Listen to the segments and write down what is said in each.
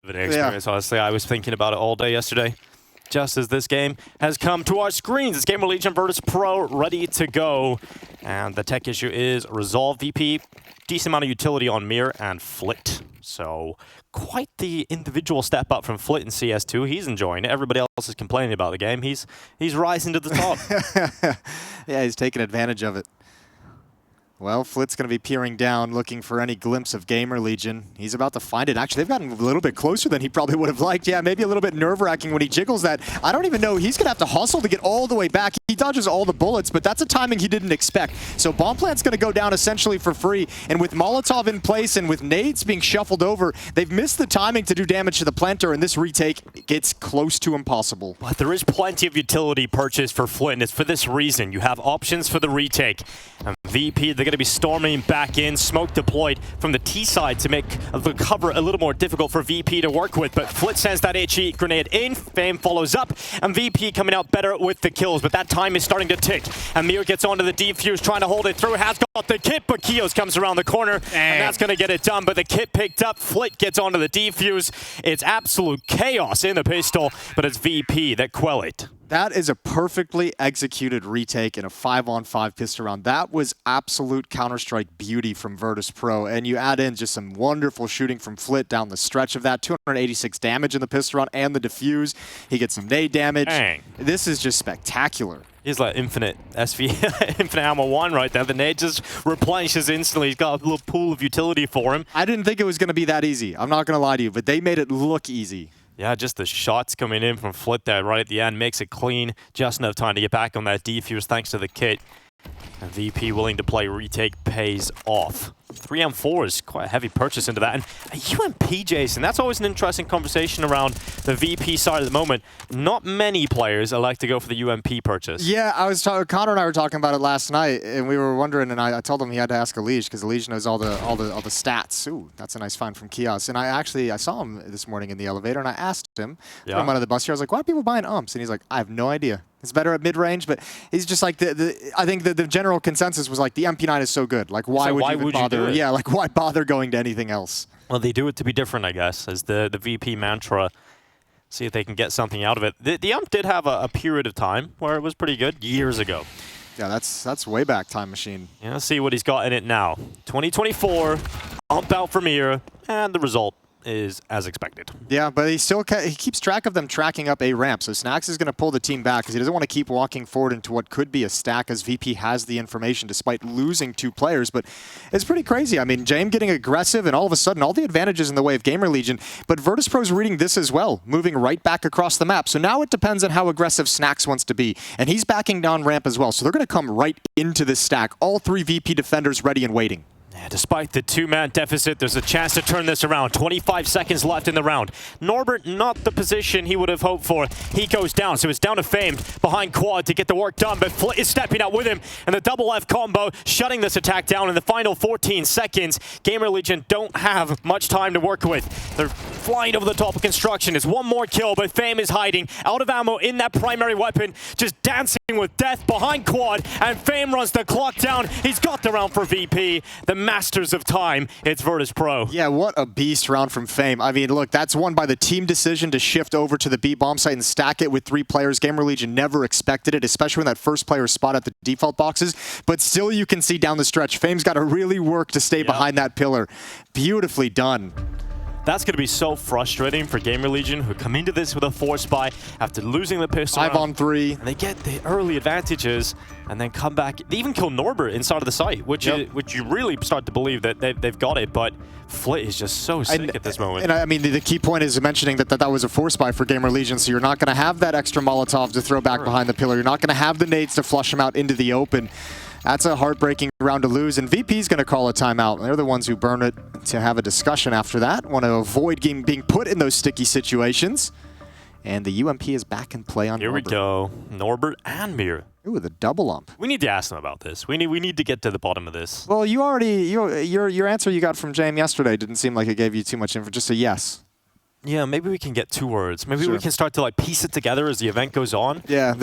an experience, honestly. I was thinking about it all day yesterday. Just as this game has come to our screens, it's GamerLegion Virtus.pro ready to go. And the tech issue is resolved. VP, decent amount of utility on Mir and Flit. So quite the individual step up from Flit in CS2. He's enjoying it. Everybody else is complaining about the game. He's rising to the top. Yeah, he's taking advantage of it. Well, Flit's going to be peering down, looking for any glimpse of GamerLegion. He's about to find it. Actually, they've gotten a little bit closer than he probably would have liked. Yeah, maybe a little bit nerve-wracking when he jiggles that. I don't even know. He's going to have to hustle to get all the way back. He dodges all the bullets, but that's a timing he didn't expect. So Bomb Plant's going to go down essentially for free. And with Molotov in place and with nades being shuffled over, they've missed the timing to do damage to the planter, and this retake gets close to impossible. But there is plenty of utility purchased for Flit, and it's for this reason. You have options for the retake. And VP, they're going to be storming back in, smoke deployed from the T side to make the cover a little more difficult for VP to work with. But Flit sends that HE grenade in, Fame follows up, and VP coming out better with the kills. But that time is starting to tick. And Mir gets onto the defuse, trying to hold it through, has got the kit, but Kios comes around the corner, and that's going to get it done. But the kit picked up, Flit gets onto the defuse. It's absolute chaos in the pistol, but it's VP that quell it. That is a perfectly executed retake in a 5-on-5 pistol round. That was absolute Counter-Strike beauty from Virtus.pro. And you add in just some wonderful shooting from Flit down the stretch of that. 286 damage in the pistol round and the defuse. He gets some nade damage. Dang. This is just spectacular. He's like infinite SV, infinite ammo 1 right there. The nade just replenishes instantly. He's got a little pool of utility for him. I didn't think it was going to be that easy. I'm not going to lie to you, but they made it look easy. Yeah, just the shots coming in from Flit there right at the end makes it clean. Just enough time to get back on that defuse thanks to the kit. And VP willing to play retake pays off. 3M4 is quite a heavy purchase into that. And a UMP, Jason, that's always an interesting conversation around the VP side at the moment. Not many players elect to go for the UMP purchase. Yeah, Connor and I were talking about it last night, and we were wondering, and I told him he had to ask Elige, because Elige knows all the stats. Ooh, that's a nice find from Kios. And I saw him this morning in the elevator, and I asked him, from out of the bus here, I was like, why are people buying umps? And he's like, I have no idea. It's better at mid-range, but he's just like, I think the general consensus was like, the MP9 is so good. Like, why would you even bother? Yeah, like, why bother going to anything else? Well, they do it to be different, I guess, as the VP mantra. See if they can get something out of it. The ump did have a period of time where it was pretty good, years ago. Yeah, that's way back time machine. Yeah, let's see what he's got in it now. 2024, ump out for Mir, and the result is as expected. Yeah, but he keeps track of them tracking up a ramp. So Snax is going to pull the team back because he doesn't want to keep walking forward into what could be a stack as VP has the information despite losing 2 players. But it's pretty crazy. I mean, James getting aggressive and all of a sudden all the advantages in the way of GamerLegion. But Virtus.pro's reading this as well, moving right back across the map. So now it depends on how aggressive Snax wants to be. And he's backing down ramp as well. So they're going to come right into this stack. All 3 VP defenders ready and waiting. Yeah, despite the 2-man deficit, there's a chance to turn this around. 25 seconds left in the round. Norbert, not the position he would have hoped for. He goes down, so it's down to Fame behind Quad to get the work done, but Flit is stepping out with him, and the double F combo shutting this attack down in the final 14 seconds. GamerLegion don't have much time to work with. They're flying over the top of construction. It's one more kill, but Fame is hiding. Out of ammo in that primary weapon, just dancing with death behind Quad, and Fame runs the clock down. He's got the round for VP. The masters of time, it's Virtus.pro. Yeah, what a beast round from Fame. I mean, look, that's won by the team decision to shift over to the B bomb site and stack it with 3 players. GamerLegion never expected it, especially when that first player spot at the default boxes. But still, you can see down the stretch, Fame's got to really work to stay behind that pillar. Beautifully done. That's going to be so frustrating for GamerLegion, who come into this with a 4-spy after losing the pistol 5-on-3. And they get the early advantages and then come back. They even kill Norbert inside of the site, which you really start to believe that they've got it. But Flit is just so sick at this moment. And I mean, the key point is mentioning that was a 4-spy for GamerLegion, so you're not going to have that extra Molotov to throw back behind the pillar. You're not going to have the nades to flush them out into the open. That's a heartbreaking round to lose, and VP's going to call a timeout. They're the ones who burn it to have a discussion after that. Want to avoid being put in those sticky situations. And the UMP is back in play on Norbert. Here we go. Norbert and Mir. Ooh, the double ump. We need to ask them about this. We need to get to the bottom of this. Well, your answer you got from James yesterday didn't seem like it gave you too much info. Just a yes. Yeah, maybe we can get 2 words. Maybe we can start to like piece it together as the event goes on. Yeah,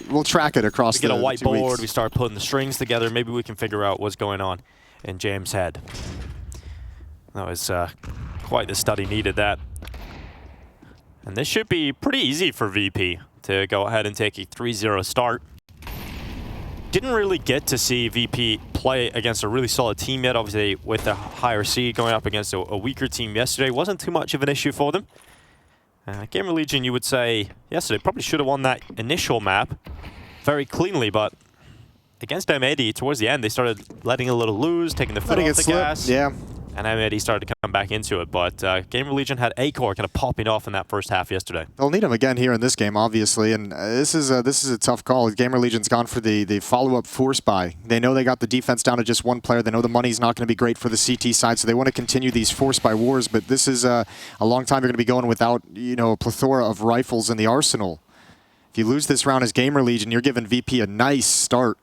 we'll track it across the 2 weeks. We get a whiteboard, we start putting the strings together. Maybe we can figure out what's going on in James' head. That was quite the study needed, that. And this should be pretty easy for VP to go ahead and take a 3-0 start. Didn't really get to see VP play against a really solid team yet. Obviously, with a higher seed going up against a weaker team yesterday, wasn't too much of an issue for them. GamerLegion, you would say, yesterday probably should have won that initial map very cleanly, but against M80, towards the end, they started letting a little loose, taking the foot off the gas. Yeah. And M80 started to come back into it, but GamerLegion had A-Core kind of popping off in that first half yesterday. They'll need him again here in this game, obviously, and this is a tough call. GamerLegion's gone for the follow-up force buy. They know they got the defense down to just one player. They know the money's not going to be great for the CT side, so they want to continue these force buy wars, but this is a long time you're going to be going without, you know, a plethora of rifles in the arsenal. If you lose this round as GamerLegion, you're giving VP a nice start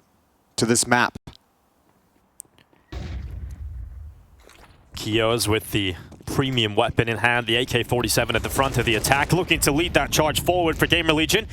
to this map. Kios with the premium weapon in hand, the AK-47 at the front of the attack, looking to lead that charge forward for GamerLegion.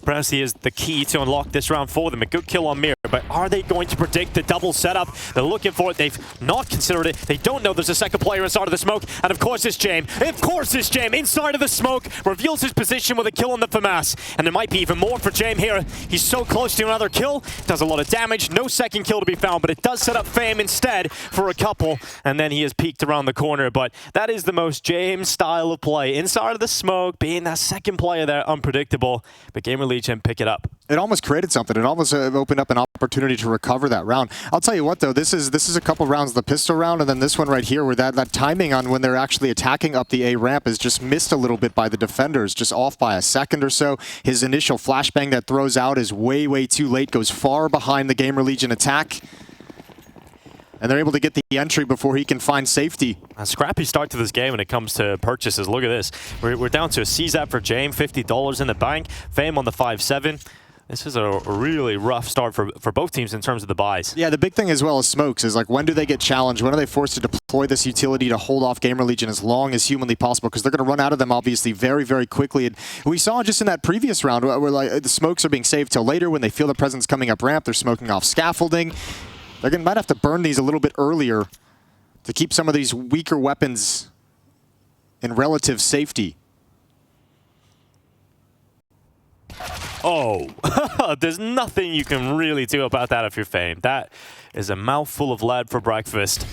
Perhaps he is the key to unlock this round for them. A good kill on Mir, but are they going to predict the double setup? They're looking for it. They've not considered it. They don't know there's a second player inside of the smoke. And of course it's Jame. Of course it's Jame inside of the smoke. Reveals his position with a kill on the FAMAS. And there might be even more for Jame here. He's so close to another kill. Does a lot of damage. No second kill to be found, but it does set up Fame instead for a couple. And then he has peeked around the corner. But that is the most Jame style of play. Inside of the smoke, being that second player there, unpredictable. But GamerLegion pick it up. It almost created something. It almost opened up an opportunity to recover that round. I'll tell you what, though, this is a couple rounds, the pistol round, and then this one right here, where that timing on when they're actually attacking up the A ramp is just missed a little bit by the defenders, just off by a second or so. His initial flashbang that throws out is way, way too late, goes far behind the GamerLegion attack. And they're able to get the entry before he can find safety. A scrappy start to this game when it comes to purchases. Look at this. We're down to a CZAP for Jame, $50 in the bank. Fame on the 5-7. This is a really rough start for both teams in terms of the buys. Yeah, the big thing as well as smokes is, like, when do they get challenged? When are they forced to deploy this utility to hold off GamerLegion as long as humanly possible? Because they're going to run out of them, obviously, very, very quickly. And we saw just in that previous round where like, the smokes are being saved till later. When they feel the presence coming up ramp, they're smoking off scaffolding. They might have to burn these a little bit earlier to keep some of these weaker weapons in relative safety. Oh, there's nothing you can really do about that if you're Fame. That is a mouthful of lead for breakfast.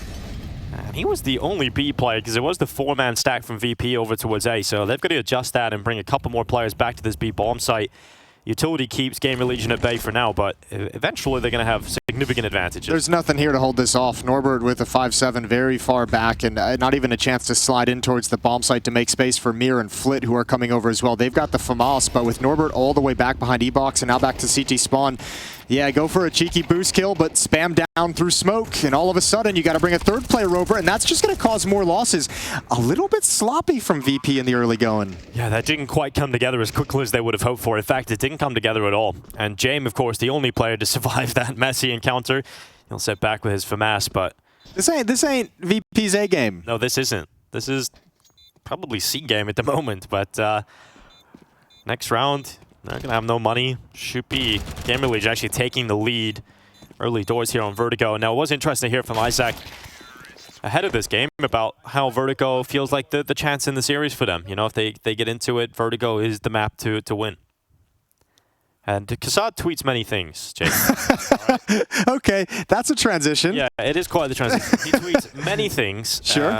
And he was the only B player because it was the 4-man stack from VP over towards A. So they've got to adjust that and bring a couple more players back to this B bomb site. Utility keeps GamerLegion at bay for now, but eventually they're going to have significant advantages. There's nothing here to hold this off. Norbert with a 5-7 very far back, and not even a chance to slide in towards the bomb site to make space for Mir and Flit, who are coming over as well. They've got the FAMAS, but with Norbert all the way back behind E-Box and now back to CT spawn, yeah, go for a cheeky boost kill, but spam down through smoke, and all of a sudden you got to bring a third player over, and that's just going to cause more losses. A little bit sloppy from VP in the early going. Yeah, that didn't quite come together as quickly as they would have hoped for. In fact, it didn't come together at all. And Jame, of course, the only player to survive that messy encounter. He'll sit back with his FAMAS, but this ain't VP's A game. No, this isn't. This is probably C game at the moment, but next round, they're going to have no money. Should be GamerLegion actually taking the lead early doors here on Vertigo. Now, it was interesting to hear from Isaac ahead of this game about how Vertigo feels like the chance in the series for them. You know, if they get into it, Vertigo is the map to win. And Kassad tweets many things, Jason. Okay, that's a transition. Yeah, it is quite the transition. He tweets many things. Sure.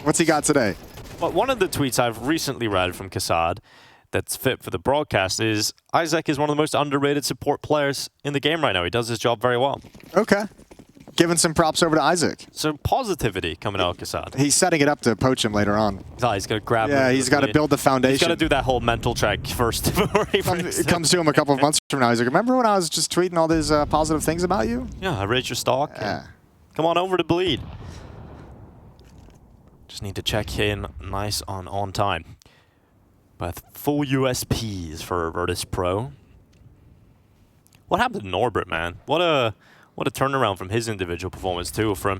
What's he got today? Well, one of the tweets I've recently read from Kassad that's fit for the broadcast is Isaac is one of the most underrated support players in the game right now. He does his job very well. Okay. Giving some props over to Isaac. So positivity coming out of Kassad. He's setting it up to poach him later on. He's going to grab him. Yeah, he's got to build the foundation. He's got to do that whole mental check first before he It comes to him a couple of months from now. He's like, remember when I was just tweeting all these positive things about you? Yeah, I raised your stock. Yeah. Come on over to Bleed. Just need to check in nice on time. But full USPs for Virtus.pro. What happened to Norbert, man? What a turnaround from his individual performance, too. From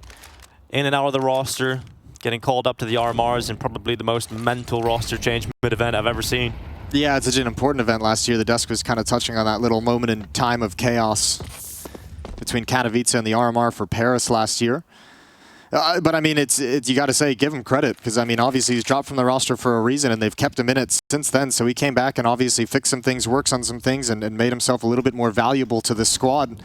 in and out of the roster, getting called up to the RMRs, and probably the most mental roster change mid-event I've ever seen. Yeah, it's such an important event last year. The desk was kind of touching on that little moment in time of chaos between Katowice and the RMR for Paris last year. But I mean, it's you got to say, give him credit, because I mean, obviously he's dropped from the roster for a reason, and they've kept him in it since then. So he came back and obviously fixed some things, works on some things, and made himself a little bit more valuable to the squad.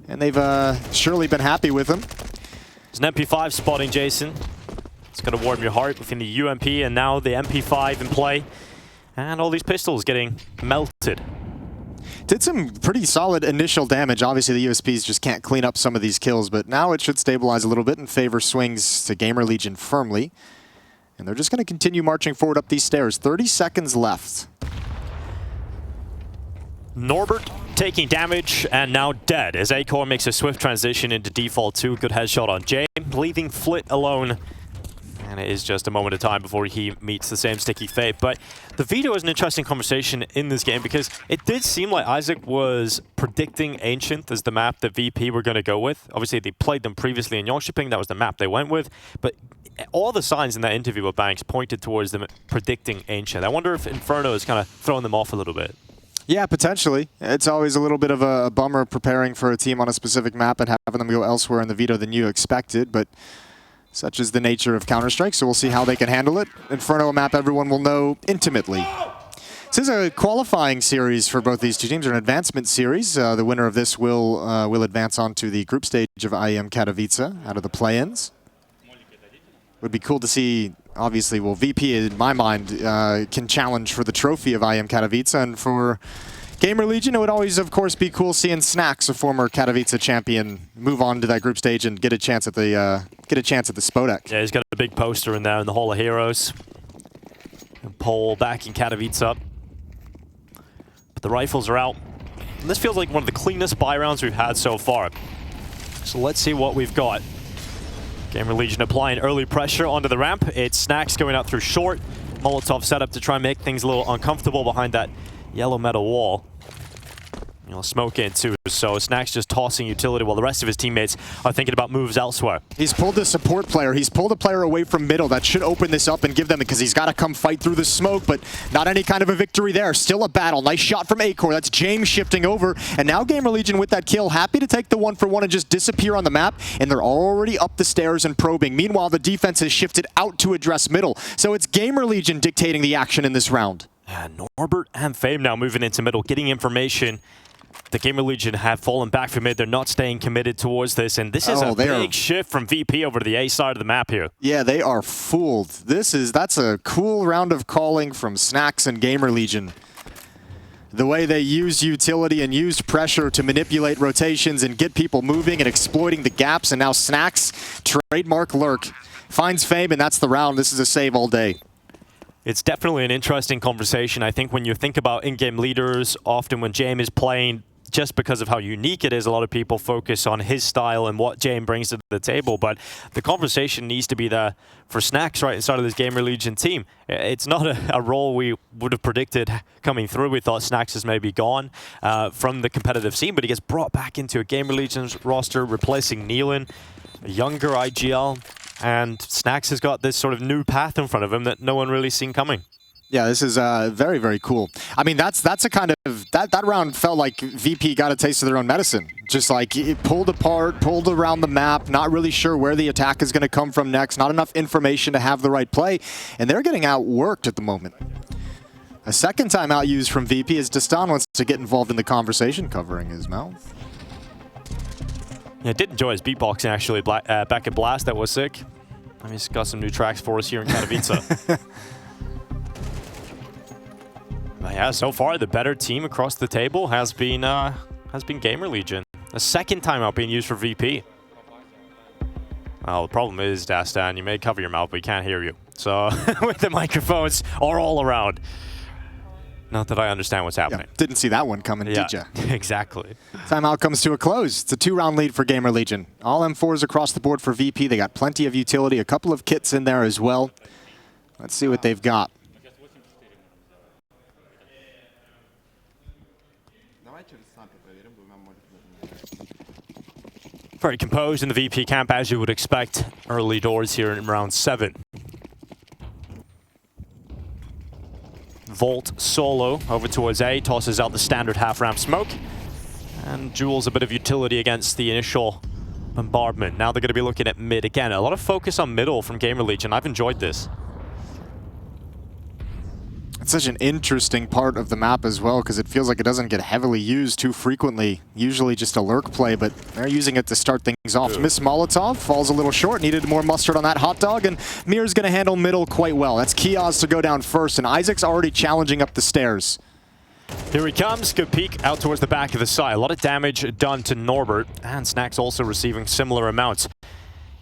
And they've surely been happy with him. There's an MP5 spotting, Jason. It's going to warm your heart within the UMP, and now the MP5 in play. And all these pistols getting melted. Did some pretty solid initial damage. Obviously, the USPs just can't clean up some of these kills, but now it should stabilize a little bit and favor swings to GamerLegion firmly. And they're just going to continue marching forward up these stairs. 30 seconds left. Norbert taking damage and now dead as Acor makes a swift transition into default 2. Good headshot on James, leaving Flit alone. And it is just a moment of time before he meets the same sticky fate. But the veto is an interesting conversation in this game because it did seem like Isaac was predicting Ancient as the map that VP were going to go with. Obviously, they played them previously in Jönköping. That was the map they went with. But all the signs in that interview with Banks pointed towards them predicting Ancient. I wonder if Inferno is kind of throwing them off a little bit. Yeah, potentially. It's always a little bit of a bummer preparing for a team on a specific map and having them go elsewhere in the veto than you expected. But such is the nature of Counter-Strike, so we'll see how they can handle it. Inferno, a map everyone will know intimately. This is a qualifying series for both these two teams, or an advancement series. The winner of this will advance on to the group stage of IEM Katowice out of the play-ins. Would be cool to see, obviously, well, VP, in my mind, can challenge for the trophy of IEM Katowice, and for GamerLegion, it would always, of course, be cool seeing Snacks, a former Katowice champion, move on to that group stage and get a chance at the Spodek. Yeah, he's got a big poster in there in the Hall of Heroes. And Pole back in Katowice up. But the rifles are out. And this feels like one of the cleanest buy rounds we've had so far. So let's see what we've got. GamerLegion applying early pressure onto the ramp. It's Snacks going out through short. Molotov set up to try and make things a little uncomfortable behind that yellow metal wall. You know, smoke in too, so Snacks just tossing utility while the rest of his teammates are thinking about moves elsewhere. He's pulled the support player. He's pulled a player away from middle. That should open this up and give them, because he's got to come fight through the smoke, but not any kind of a victory there. Still a battle. Nice shot from Acor. That's James shifting over, and now GamerLegion with that kill, happy to take the 1-for-1 and just disappear on the map, and they're already up the stairs and probing. Meanwhile, the defense has shifted out to address middle, so it's GamerLegion dictating the action in this round. And Norbert and Fame now moving into middle, getting information. The GamerLegion have fallen back from mid. They're not staying committed towards this, and this is a big shift from VP over to the A side of the map here. Yeah, they are fooled. That's a cool round of calling from Snacks and GamerLegion. The way they used utility and used pressure to manipulate rotations and get people moving and exploiting the gaps, and now Snacks, trademark lurk, finds Fame, and that's the round. This is a save all day. It's definitely an interesting conversation. I think when you think about in-game leaders, often when James is playing, just because of how unique it is, a lot of people focus on his style and what James brings to the table. But the conversation needs to be there for Snacks right inside of this GamerLegion team. It's not a role we would have predicted coming through. We thought Snacks is maybe gone from the competitive scene, but he gets brought back into a GamerLegion's roster, replacing Nealon, a younger IGL. And Snacks has got this sort of new path in front of him that no one really seen coming. Yeah, this is very, very cool. I mean, that's a kind of, that round felt like VP got a taste of their own medicine. Just like it pulled apart, pulled around the map, not really sure where the attack is going to come from next, not enough information to have the right play, and they're getting outworked at the moment. A second time out used from VP as Destan wants to get involved in the conversation, covering his mouth. Yeah, I did enjoy his beatboxing actually back at Blast. That was sick. I mean, he's got some new tracks for us here in Katowice. Yeah, so far the better team across the table has been GamerLegion. A second time out being used for VP. Well, the problem is, Dastan, you may cover your mouth, but we can't hear you. So with the microphones are all around. Not that I understand what's happening. Yeah, didn't see that one coming, did ya? Exactly. Timeout comes to a close. It's a 2-round lead for GamerLegion. All M4s across the board for VP. They got plenty of utility, a couple of kits in there as well. Let's see what they've got. Very composed in the VP camp, as you would expect. Early doors here in round 7. Volt solo over towards A, tosses out the standard half-ramp smoke. And Jules a bit of utility against the initial bombardment. Now they're going to be looking at mid again. A lot of focus on middle from GamerLegion. I've enjoyed this. It's such an interesting part of the map as well, because it feels like it doesn't get heavily used too frequently. Usually just a lurk play, but they're using it to start things off. Miss Molotov falls a little short, needed more mustard on that hot dog, and Mir's going to handle middle quite well. That's Kiaz to go down first, and Isaac's already challenging up the stairs. Here he comes. Good peek out towards the back of the side. A lot of damage done to Norbert, and Snack's also receiving similar amounts.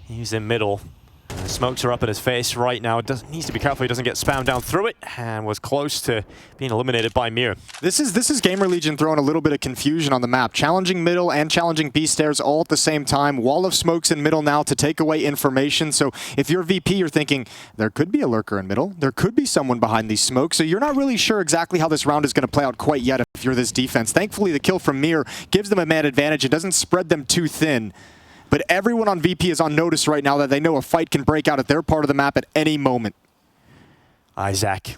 He's in middle. The smokes are up in his face right now. Needs to be careful he doesn't get spammed down through it, and was close to being eliminated by Mir. This is GamerLegion throwing a little bit of confusion on the map. Challenging middle and challenging B stairs all at the same time. Wall of smokes in middle now to take away information. So if you're VP, you're thinking, there could be a lurker in middle. There could be someone behind these smokes. So you're not really sure exactly how this round is going to play out quite yet if you're this defense. Thankfully, the kill from Mir gives them a man advantage. It doesn't spread them too thin. But everyone on VP is on notice right now that they know a fight can break out at their part of the map at any moment. Isaac,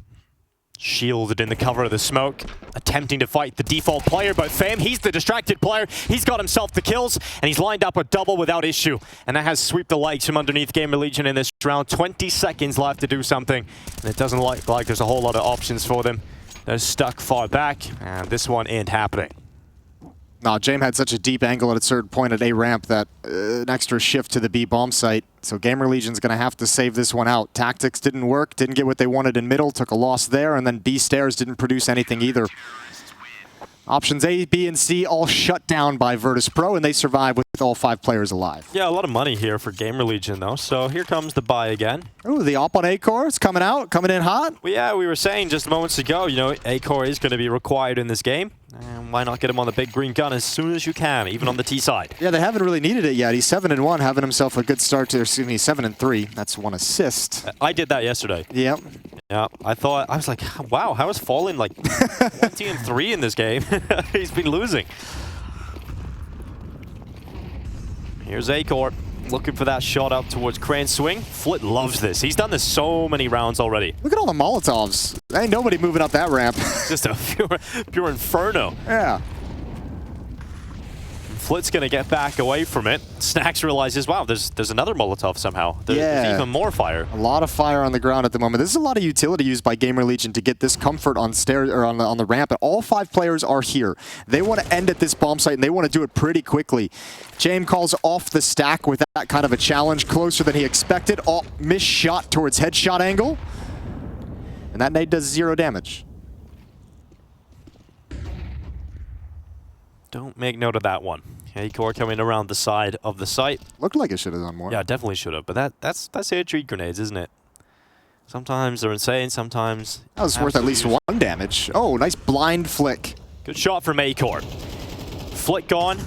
shielded in the cover of the smoke, attempting to fight the default player, but Fame, he's the distracted player. He's got himself the kills, and he's lined up a double without issue. And that has swept the legs from underneath GamerLegion in this round. 20 seconds left to do something, and it doesn't look like there's a whole lot of options for them. They're stuck far back, and this one ain't happening. No, James had such a deep angle at a certain point at A ramp that an extra shift to the B bomb site. So GamerLegion's going to have to save this one out. Tactics didn't work, didn't get what they wanted in middle, took a loss there, and then B stairs didn't produce anything either. Options A, B, and C all shut down by Virtus.pro, and they survive with all 5 players alive. Yeah, a lot of money here for GamerLegion, though. So here comes the buy again. Ooh, the op on A-Core is coming out, coming in hot. Well, yeah, we were saying just moments ago, you know, A-Core is going to be required in this game. And why not get him on the big green gun as soon as you can, even on the T side? Yeah, they haven't really needed it yet. He's 7-1, having himself a good start to, excuse me, 7-3. That's 1 assist. I did that yesterday. Yep. Yeah, I was like, wow, how is Fallen like 20-3 in this game? He's been losing. Here's A-Core, looking for that shot up towards Crane Swing. Flit loves this. He's done this so many rounds already. Look at all the Molotovs. Ain't nobody moving up that ramp. Just a pure inferno. Yeah. Flit's going to get back away from it. Snacks realizes, wow, there's another Molotov somehow. There's even more fire. A lot of fire on the ground at the moment. This is a lot of utility used by GamerLegion to get this comfort on stairs or on the ramp. And all 5 players are here. They want to end at this bomb site, and they want to do it pretty quickly. James calls off the stack with that kind of a challenge, closer than he expected. Oh, missed shot towards headshot angle. And that nade does 0 damage. Don't make note of that one. A-Core coming around the side of the site. Looked like it should have done more. Yeah, definitely should have. But that's air treat grenades, isn't it? Sometimes they're insane, sometimes... That was worth at least 1 damage. Oh, nice blind flick. Good shot from A-Core. Flick gone.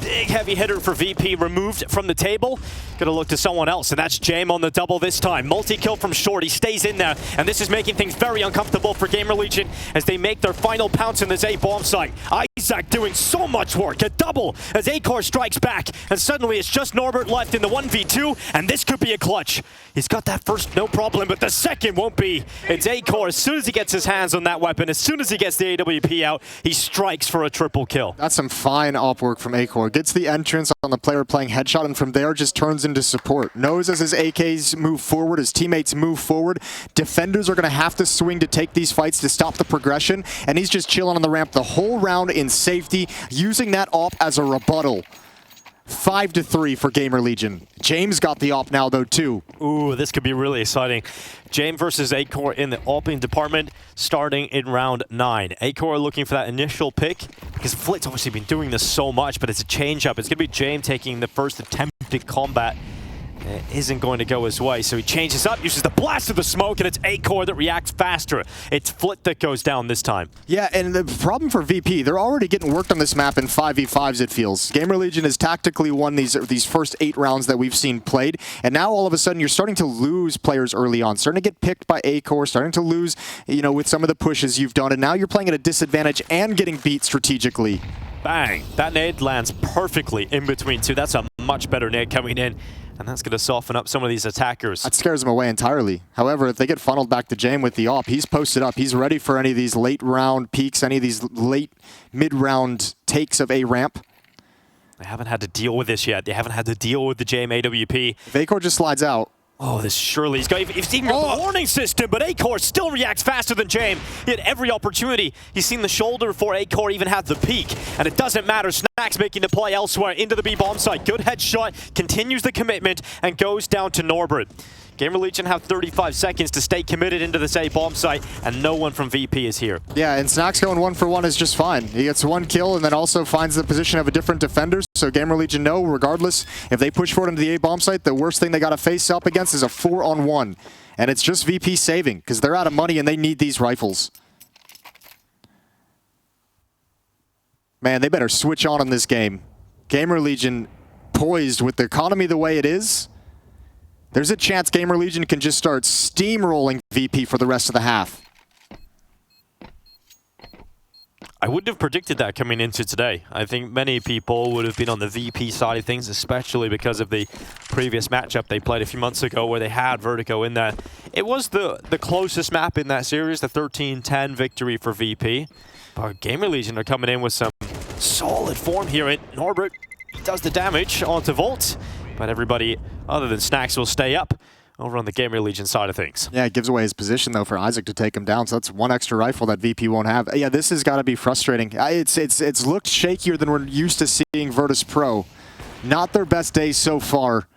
Big heavy hitter for VP, removed from the table. Gonna look to someone else, and that's Jame on the double this time. Multi-kill from short, he stays in there, and this is making things very uncomfortable for GamerLegion as they make their final pounce in this A-bomb site. Isaac doing so much work, a double as A-Core strikes back, and suddenly it's just Norbert left in the 1v2, and this could be a clutch. He's got that first, no problem, but the second won't be. It's A-Core, as soon as he gets his hands on that weapon, as soon as he gets the AWP out, he strikes for a triple kill. That's some fine op work from A-Core. Gets the entrance on the player playing headshot, and from there just turns into support. Knows as his AKs move forward, his teammates move forward, defenders are going to have to swing to take these fights to stop the progression, and he's just chilling on the ramp the whole round in safety, using that op as a rebuttal. 5-3 for GamerLegion. James got the op now, though, too. Ooh, this could be really exciting. James versus A-Core in the oping department, starting in round 9. A-Core looking for that initial pick, because Flit's obviously been doing this so much, but it's a change-up. It's going to be James taking the first attempt at combat. It isn't going to go his way, so he changes up, uses the blast of the smoke, and it's A-Core that reacts faster. It's Flit that goes down this time. Yeah, and the problem for VP, they're already getting worked on this map in 5v5s, it feels. GamerLegion has tactically won these first 8 rounds that we've seen played, and now all of a sudden you're starting to lose players early on, starting to get picked by A-Core, starting to lose, you know, with some of the pushes you've done, and now you're playing at a disadvantage and getting beat strategically. Bang! That nade lands perfectly in between two. That's a much better nade coming in. And that's going to soften up some of these attackers. That scares them away entirely. However, if they get funneled back to Jame with the op, he's posted up. He's ready for any of these late round peaks, any of these late mid-round takes of A ramp. They haven't had to deal with this yet. They haven't had to deal with the JM AWP. If Acor just slides out. Oh, this surely he's got. It's even got the warning system, but Acor still reacts faster than Jame. He had every opportunity. He's seen the shoulder before Acor even had the peak, and it doesn't matter. Snax making the play elsewhere into the B bomb site. Good headshot, continues the commitment, and goes down to Norbert. GamerLegion have 35 seconds to stay committed into this A bomb site, and no one from VP is here. Yeah, and Snax going 1-for-1 is just fine. He gets 1 kill and then also finds the position of a different defender. So GamerLegion know, regardless, if they push forward into the A bomb site, the worst thing they got to face up against is a 4-on-1. And it's just VP saving, because they're out of money and they need these rifles. Man, they better switch on in this game. GamerLegion poised with the economy the way it is. There's a chance GamerLegion can just start steamrolling VP for the rest of the half. I wouldn't have predicted that coming into today. I think many people would have been on the VP side of things, especially because of the previous matchup they played a few months ago where they had Vertigo in there. It was the closest map in that series, the 13-10 victory for VP. But GamerLegion are coming in with some solid form here. Norbert, he does the damage onto Volt, but everybody other than Snax will stay up over on the GamerLegion side of things. Yeah, it gives away his position, though, for Isaac to take him down, so that's 1 extra rifle that VP won't have. Yeah, this has got to be frustrating. It's looked shakier than we're used to seeing Virtus.pro. Not their best day so far.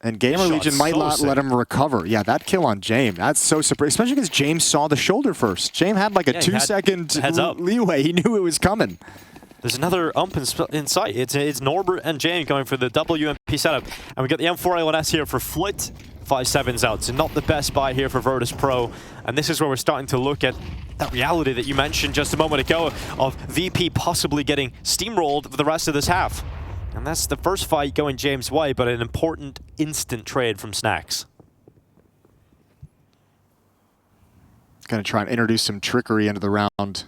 And GamerLegion might not let him recover. Yeah, that kill on Jame, that's so surprising, especially because Jame saw the shoulder first. Jame had like a 2-second leeway. He knew it was coming. There's another ump in sight. It's Norbert and Jane going for the WMP setup. And we got the M4A1S here for Flit. 5-7's out. So not the best buy here for Virtus.pro. And this is where we're starting to look at that reality that you mentioned just a moment ago of VP possibly getting steamrolled for the rest of this half. And that's the first fight going James' way, but an important instant trade from Snax. Gonna try and introduce some trickery into the round.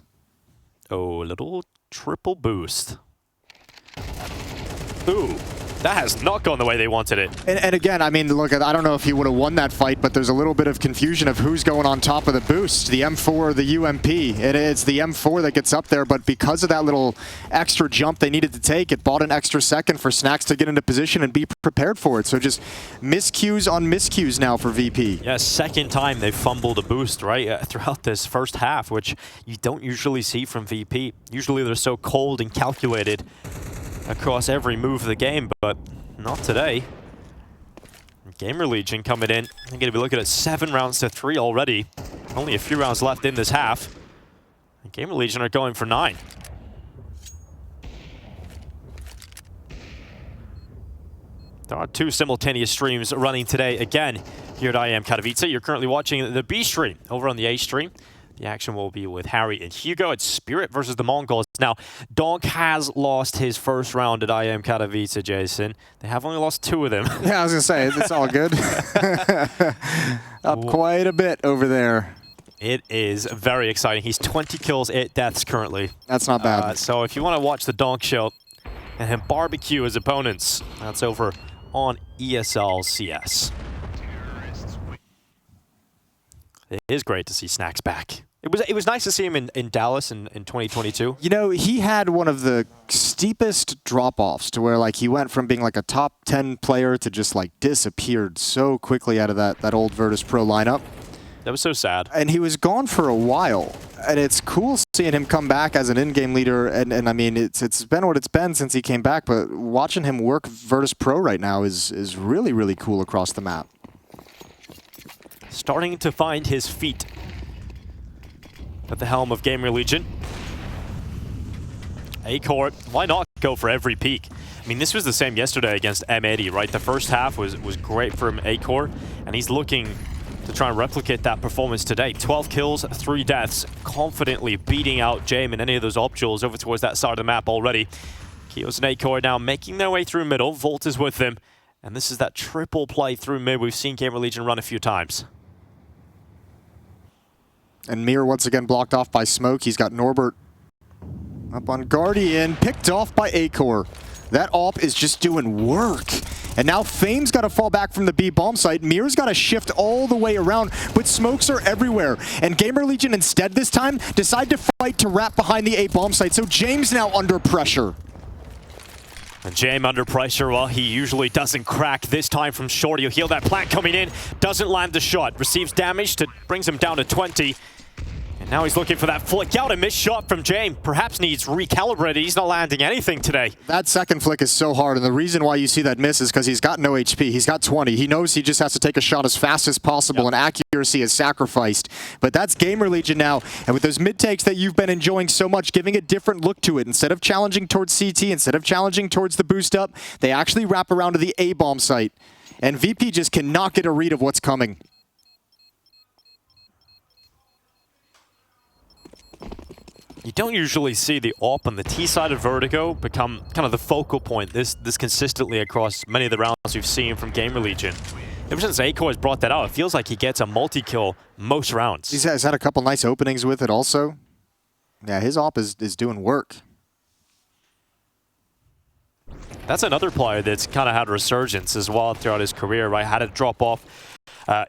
Oh, a little triple boost. Ooh, that has not gone the way they wanted it. And again, I mean, look, I don't know if he would have won that fight, but there's a little bit of confusion of who's going on top of the boost, the M4 or the UMP. It's the M4 that gets up there, but because of that little extra jump they needed to take, it bought an extra second for Snax to get into position and be prepared for it. So just miscues on miscues now for VP. Yeah, second time they've fumbled a boost, right, throughout this first half, which you don't usually see from VP. Usually they're so cold and calculated across every move of the game, but not today. GamerLegion coming in. They're going to be looking at 7 rounds to 3 already. Only a few rounds left in this half. And GamerLegion are going for 9. There are 2 simultaneous streams running today again here at IEM Katowice. You're currently watching the B stream over on the A stream. The action will be with Harry and Hugo. It's Spirit versus the Mongols. Now, Donk has lost his first round at IEM Katowice, Jason. They have only lost 2 of them. Yeah, I was going to say, it's all good. Up quite a bit over there. It is very exciting. He's 20 kills, 8 deaths currently. That's not bad. So if you want to watch the Donk show and him barbecue his opponents, that's over on ESL CS. It is great to see Snax back. It was nice to see him in Dallas in 2022. You know, he had one of the steepest drop-offs to where like he went from being like a top 10 player to just like disappeared so quickly out of that old Virtus.pro lineup. That was so sad. And he was gone for a while. And it's cool seeing him come back as an in-game leader. And I mean, it's been what it's been since he came back. But watching him work Virtus.pro right now is really, really cool across the map. Starting to find his feet at the helm of GamerLegion. Acor, why not go for every peak? I mean, this was the same yesterday against M80, right? The first half was great from Acor, and he's looking to try and replicate that performance today. 12 kills, 3 deaths, confidently beating out Jame and any of those optuals over towards that side of the map already. Kios and Acor now making their way through middle. Volt is with them, and this is that triple play through mid we've seen GamerLegion run a few times. And Mir once again blocked off by Smoke. He's got Norbert up on Guardian, picked off by Acor. That AWP is just doing work. And now Fame's got to fall back from the B bomb site. Mir's got to shift all the way around, but smokes are everywhere. And GamerLegion instead this time decide to fight to wrap behind the A bomb site. So James now under pressure. And Jame under pressure, well, he usually doesn't crack. This time from short, he'll heal that plant coming in, doesn't land the shot, receives damage that brings him down to 20. And now he's looking for that flick out. A missed shot from Jame. Perhaps needs recalibrated. He's not landing anything today. That second flick is so hard, and the reason why you see that miss is because he's got no HP. He's got 20. He knows he just has to take a shot as fast as possible, and accuracy is sacrificed. But that's GamerLegion now, and with those mid-takes that you've been enjoying so much, giving a different look to it. Instead of challenging towards CT, instead of challenging towards the boost up, they actually wrap around to the A-bomb site. And VP just cannot get a read of what's coming. You don't usually see the AWP on the T side of Vertigo become kind of the focal point this consistently across many of the rounds we've seen from GamerLegion. Ever since Acor has brought that out, it feels like he gets a multi-kill most rounds. He's had a couple nice openings with it also. Yeah, his AWP is doing work. That's another player that's kind of had a resurgence as well throughout his career, right? Had it drop off.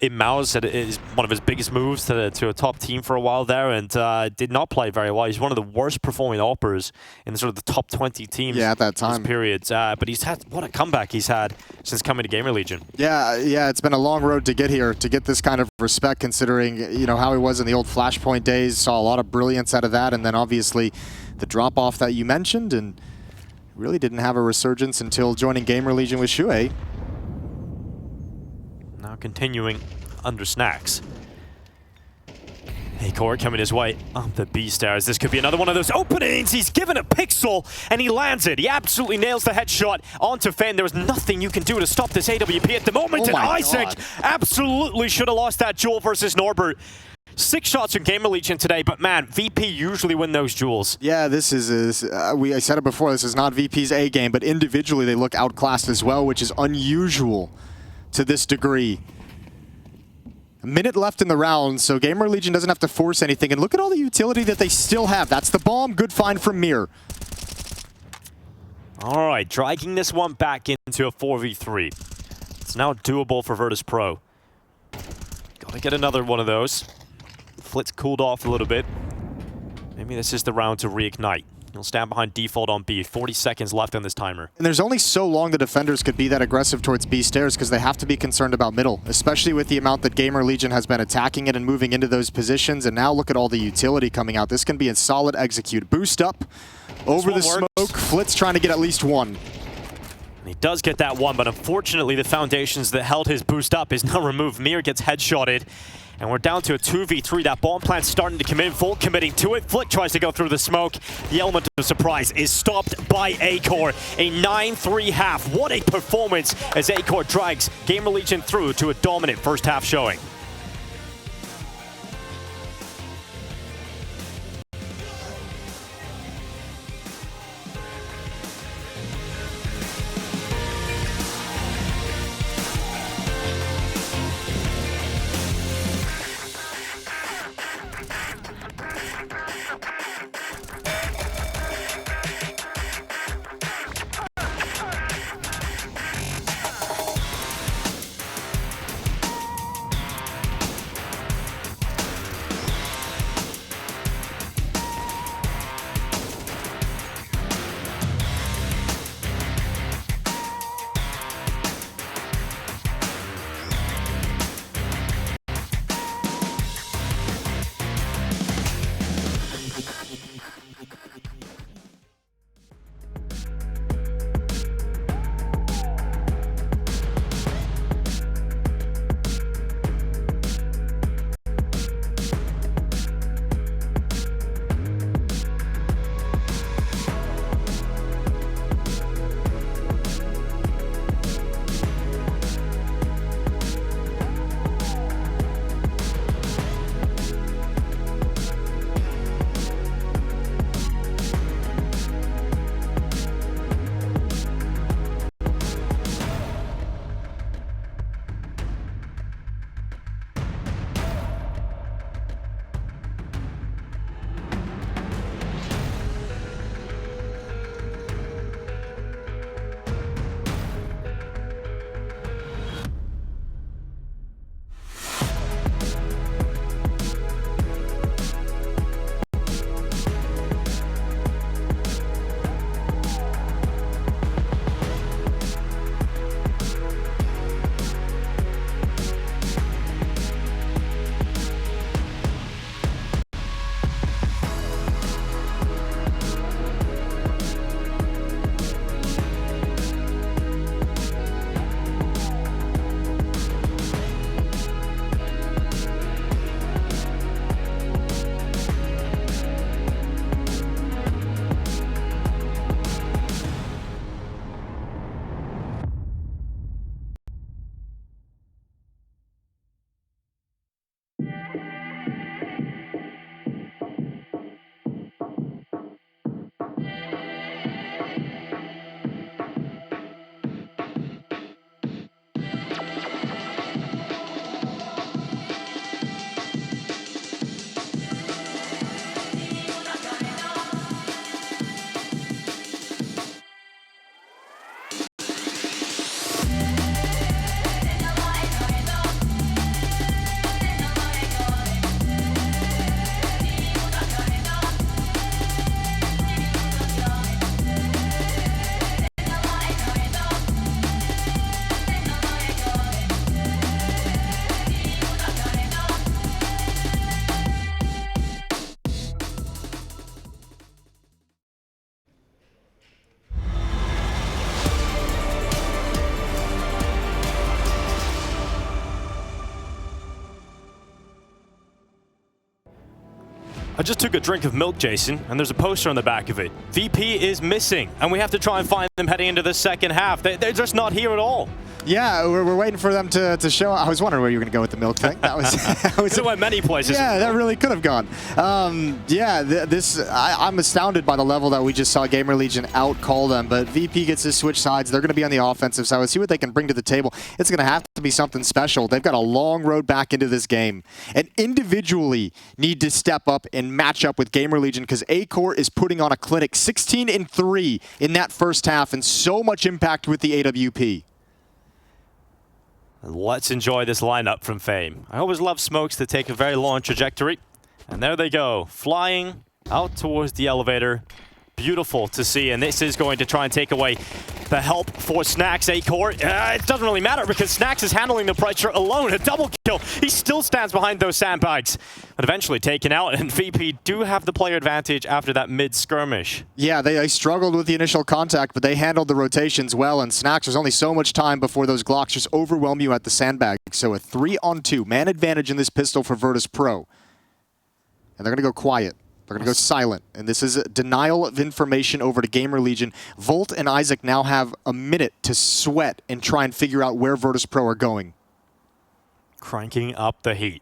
In Mao's is one of his biggest moves to a top team for a while there, and did not play very well. He's one of the worst performing AWPers in sort of the top 20 teams at that time. Periods. But he's had, what a comeback he's had since coming to GamerLegion. Yeah, it's been a long road to get here, to get this kind of respect, considering how he was in the old Flashpoint days. Saw a lot of brilliance out of that, and then obviously the drop off that you mentioned, and really didn't have a resurgence until joining GamerLegion with Shuei. Now continuing under snacks. Acor coming his way up the B stairs. This could be another one of those openings. He's given a pixel and he lands it. He absolutely nails the headshot onto Fane. There was nothing you can do to stop this AWP at the moment. And Isaac absolutely should have lost that duel versus Norbert. 6 shots from GamerLegion today, but man, VP usually win those duels. Yeah, this is, I said it before, this is not VP's A game, but individually they look outclassed as well, which is unusual to this degree. A minute left in the round, so GamerLegion doesn't have to force anything, and look at all the utility that they still have. That's the bomb, good find from Mir. All right, dragging this one back into a 4v3. It's now doable for Virtus.pro. Gotta get another one of those. Flit's cooled off a little bit. Maybe this is the round to reignite. He'll stand behind default on B. 40 seconds left on this timer. And there's only so long the defenders could be that aggressive towards B stairs because they have to be concerned about middle, especially with the amount that GamerLegion has been attacking it and moving into those positions. And now look at all the utility coming out. This can be a solid execute. Boost up over the smoke. Flit's trying to get at least one. And he does get that one, but unfortunately the foundations that held his boost up is now removed. Mir gets headshotted. And we're down to a 2v3. That bomb plant's starting to come in. Full committing to it. Flick tries to go through the smoke. The element of surprise is stopped by Acor. A 9-3 half. What a performance as Acor drags GamerLegion through to a dominant first half showing. I just took a drink of milk, Jason, and there's a poster on the back of it. VP is missing, and we have to try and find them heading into the second half. They're just not here at all. Yeah, we're waiting for them to show. I was wondering where you were going to go with the milk thing. That was it went many places. Yeah, that really could have gone. I'm astounded by the level that we just saw GamerLegion out-call them, but VP gets to switch sides. They're going to be on the offensive side. Let's see what they can bring to the table. It's going to have to be something special. They've got a long road back into this game, and individually need to step up and match up with GamerLegion because A-Core is putting on a clinic. 16-3 in that first half, and so much impact with the AWP. Let's enjoy this lineup from Fame. I always love smokes that take a very long trajectory. And there they go, flying out towards the elevator. Beautiful to see, and this is going to try and take away the help for Snacks A-Core. It doesn't really matter because Snacks is handling the pressure alone. A double kill. He still stands behind those sandbags. But eventually taken out, and VP do have the player advantage after that mid-skirmish. Yeah, they struggled with the initial contact, but they handled the rotations well, and Snacks, there's only so much time before those Glocks just overwhelm you at the sandbag. So a 3-on-2, man advantage in this pistol for Virtus.pro. And they're going to go quiet. They're going to go silent, and this is a denial of information over to GamerLegion. Volt and Isaac now have a minute to sweat and try and figure out where Virtus.pro are going. Cranking up the heat.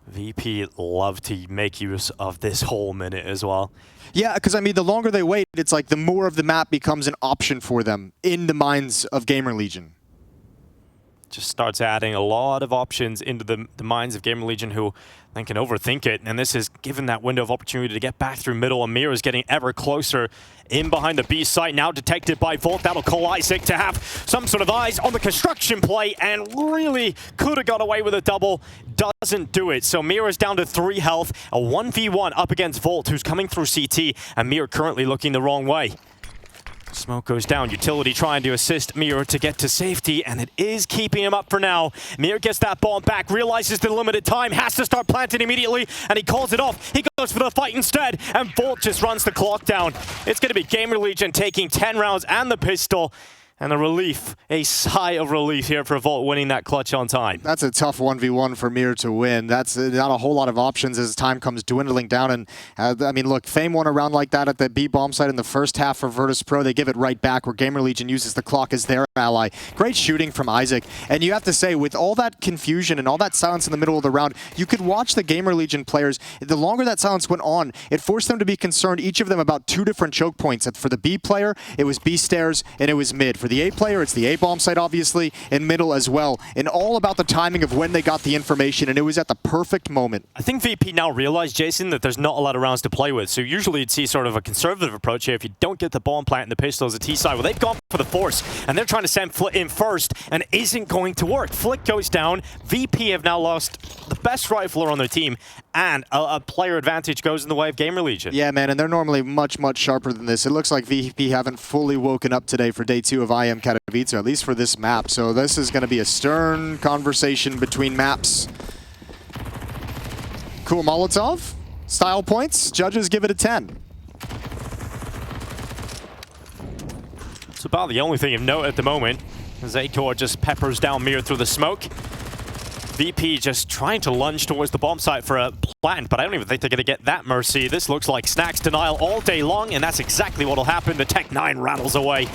VP love to make use of this whole minute as well. Yeah, because I mean, the longer they wait, it's like the more of the map becomes an option for them in the minds of GamerLegion. Just starts adding a lot of options into the minds of GamerLegion, who then can overthink it. And this is given that window of opportunity to get back through middle. Amir is getting ever closer in behind the B site, now detected by Volt. That'll call Isaac to have some sort of eyes on the construction play, and really could have got away with a double. Doesn't do it. So Mir is down to 3 health. A 1v1 up against Volt, who's coming through CT, and Mir currently looking the wrong way. Smoke goes down. Utility trying to assist Mir to get to safety, and it is keeping him up for now. Mir gets that bomb back, realizes the limited time, has to start planting immediately, and he calls it off. He goes for the fight instead, and Volt just runs the clock down. It's going to be GamerLegion taking 10 rounds and the pistol. And a relief, a sigh of relief here for Volt winning that clutch on time. That's a tough 1v1 for Mir to win. That's not a whole lot of options as time comes dwindling down. And I mean, look, Fame won a round like that at the B bomb site in the first half for Virtus.pro. They give it right back where GamerLegion uses the clock as their ally. Great shooting from Isaac. And you have to say, with all that confusion and all that silence in the middle of the round, you could watch the GamerLegion players. The longer that silence went on, it forced them to be concerned, each of them, about 2 different choke points. For the B player, it was B stairs and it was mid. For the A player, it's the A bomb site, obviously, and middle as well. And all about the timing of when they got the information, and it was at the perfect moment. I think VP now realized, Jason, that there's not a lot of rounds to play with. So usually you'd see sort of a conservative approach here. If you don't get the bomb plant and the pistols at T side, well, they've gone for the force, and they're trying to send Flick in first, and it isn't going to work. Flick goes down. VP have now lost the best rifler on their team, and a player advantage goes in the way of GamerLegion. Yeah, man, and they're normally much, much sharper than this. It looks like VP haven't fully woken up today for day 2 of IEM Katowice, at least for this map. So this is going to be a stern conversation between maps. Cool Molotov. Style points. Judges give it a 10. It's about the only thing of note at the moment, as A-Core just peppers down Mir through the smoke. VP just trying to lunge towards the bomb site for a plant, but I don't even think they're going to get that mercy. This looks like Snacks denial all day long, and that's exactly what will happen. The Tech 9 rattles away,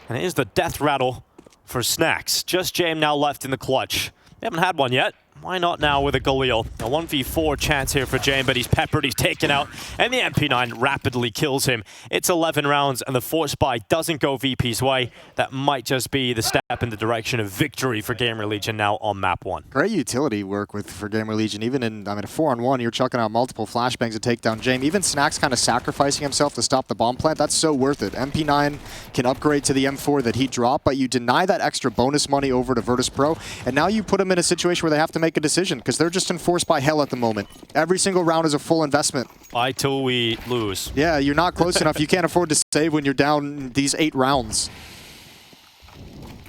and it is the death rattle for Snacks. Just Jame now left in the clutch. They haven't had one yet. Why not now with a Galil? A 1v4 chance here for Jame, but he's peppered, he's taken out, and the MP9 rapidly kills him. It's 11 rounds, and the force buy doesn't go VP's way. That might just be the step in the direction of victory for GamerLegion now on map 1. Great utility work for GamerLegion. Even in, I mean, a 4-on-1, you're chucking out multiple flashbangs to take down Jame. Even Snacks kind of sacrificing himself to stop the bomb plant. That's so worth it. MP9 can upgrade to the M4 that he dropped, but you deny that extra bonus money over to Virtus.pro, and now you put him in a situation where they have to make a decision because they're just enforced by hell at the moment. Every single round is a full investment. Buy till we lose. Yeah, you're not close enough. You can't afford to save when you're down these 8 rounds.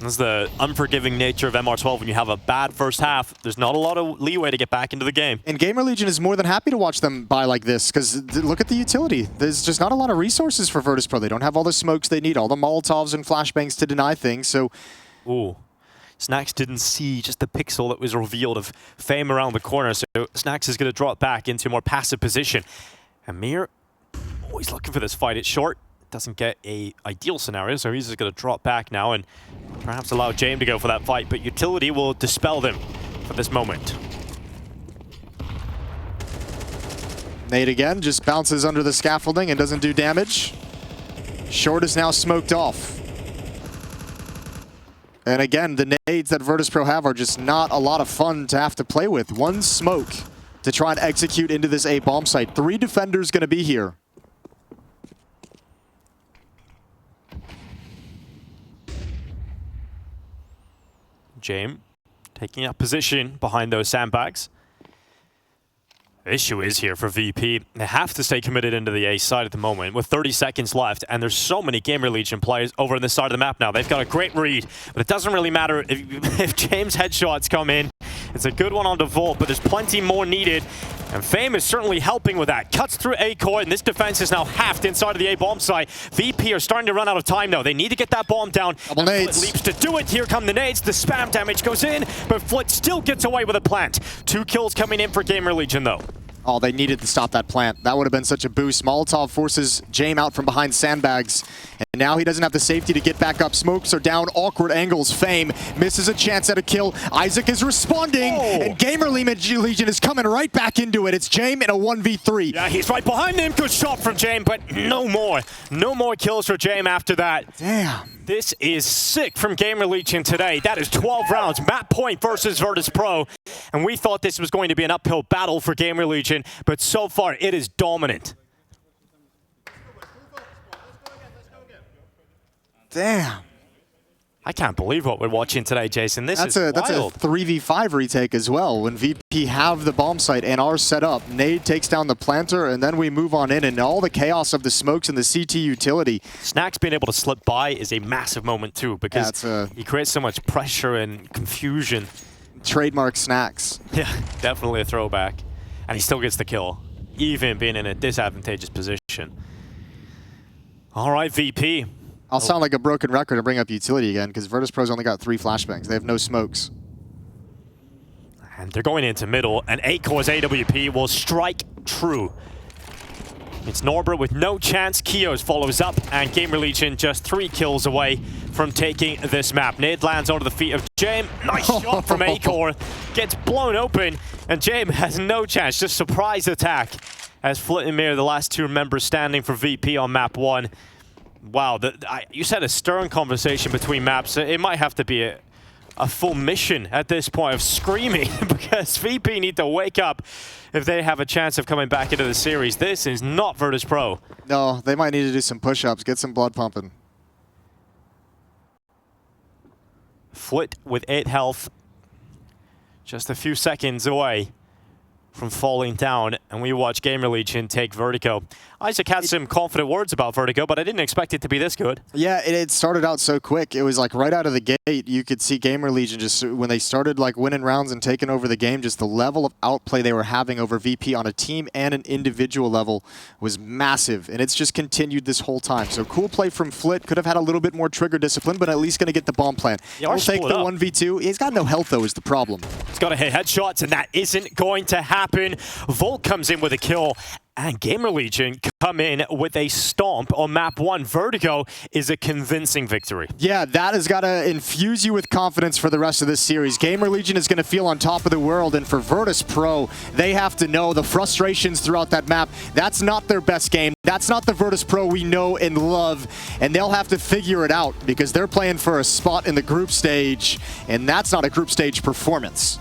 That's the unforgiving nature of MR12. When you have a bad first half, there's not a lot of leeway to get back into the game. And GamerLegion is more than happy to watch them buy like this, because look at the utility. There's just not a lot of resources for Virtus.pro. They don't have all the smokes they need, all the Molotovs and flashbangs to deny things, so... Ooh. Snacks didn't see just the pixel that was revealed of Fame around the corner, so Snacks is going to drop back into a more passive position. And Mir, always looking for this fight. It's short, doesn't get a ideal scenario, so he's just going to drop back now and perhaps allow James to go for that fight, but Utility will dispel them for this moment. Nade again, just bounces under the scaffolding and doesn't do damage. Short is now smoked off. And again, the nades that Virtus.pro have are just not a lot of fun to have to play with. One smoke to try and execute into this A bomb site. 3 defenders going to be here. James taking up position behind those sandbags. The issue is here for VP. They have to stay committed into the A side at the moment with 30 seconds left, and there's so many GamerLegion players over on this side of the map now. They've got a great read, but it doesn't really matter if James' headshots come in. It's a good one on the Volt, but there's plenty more needed, and Fame is certainly helping with that. Cuts through A core, and this defense is now halved inside of the A bomb site. VP are starting to run out of time now. They need to get that bomb down. Double nades. Flit leaps to do it. Here come the nades. The spam damage goes in, but Flit still gets away with a plant. 2 kills coming in for GamerLegion though. Oh, they needed to stop that plant. That would have been such a boost. Molotov forces James out from behind sandbags. And now he doesn't have the safety to get back up. Smokes are down, awkward angles. Fame misses a chance at a kill. Isaac is responding, and GamerLegion is coming right back into it. It's James in a 1v3. Yeah, he's right behind him. Good shot from James, but no more. No more kills for James after that. Damn. This is sick from GamerLegion today. That is 12 rounds. Map point versus Virtus.pro. And we thought this was going to be an uphill battle for GamerLegion, but so far it is dominant. Damn. I can't believe what we're watching today, Jason. That's a 3v5 retake as well. When VP have the bomb site and are set up, Nade takes down the planter, and then we move on in, and all the chaos of the smokes and the CT utility. Snacks being able to slip by is a massive moment too, because he creates so much pressure and confusion. Trademark Snacks. Yeah, definitely a throwback. And he still gets the kill, even being in a disadvantageous position. All right, VP. I'll sound like a broken record and bring up utility again, because Virtus.pro's only got 3 flashbangs. They have no smokes. And they're going into middle, and 8-core's AWP will strike true. It's Norbert with no chance. Kios follows up, and GamerLegion just 3 kills away from taking this map. Nade lands onto the feet of James. Nice shot from 8-core. Gets blown open, and James has no chance. Just surprise attack as Flit and Mir, the last 2 members standing for VP on map 1. Wow, you said a stern conversation between maps. It might have to be a full mission at this point of screaming because VP need to wake up if they have a chance of coming back into the series. This is not Virtus.pro. No, they might need to do some push-ups, get some blood pumping. Flit with 8 health, just a few seconds away from falling down, and we watch GamerLegion take Vertigo. Isaac had some confident words about Vertigo, but I didn't expect it to be this good. Yeah, it started out so quick. It was like right out of the gate, you could see GamerLegion just when they started like winning rounds and taking over the game, just the level of outplay they were having over VP on a team and an individual level was massive, and it's just continued this whole time. So cool play from Flit. Could have had a little bit more trigger discipline, but at least going to get the bomb plant. He'll take the 1v2. He's got no health, though, is the problem. He's got to hit headshots, and that isn't going to happen. Volt comes in with a kill, and GamerLegion come in with a stomp on map 1. Vertigo is a convincing victory. Yeah, that has got to infuse you with confidence for the rest of this series. GamerLegion is going to feel on top of the world, and for Virtus.pro, they have to know the frustrations throughout that map. That's not their best game. That's not the Virtus.pro we know and love, and they'll have to figure it out because they're playing for a spot in the group stage, and that's not a group stage performance.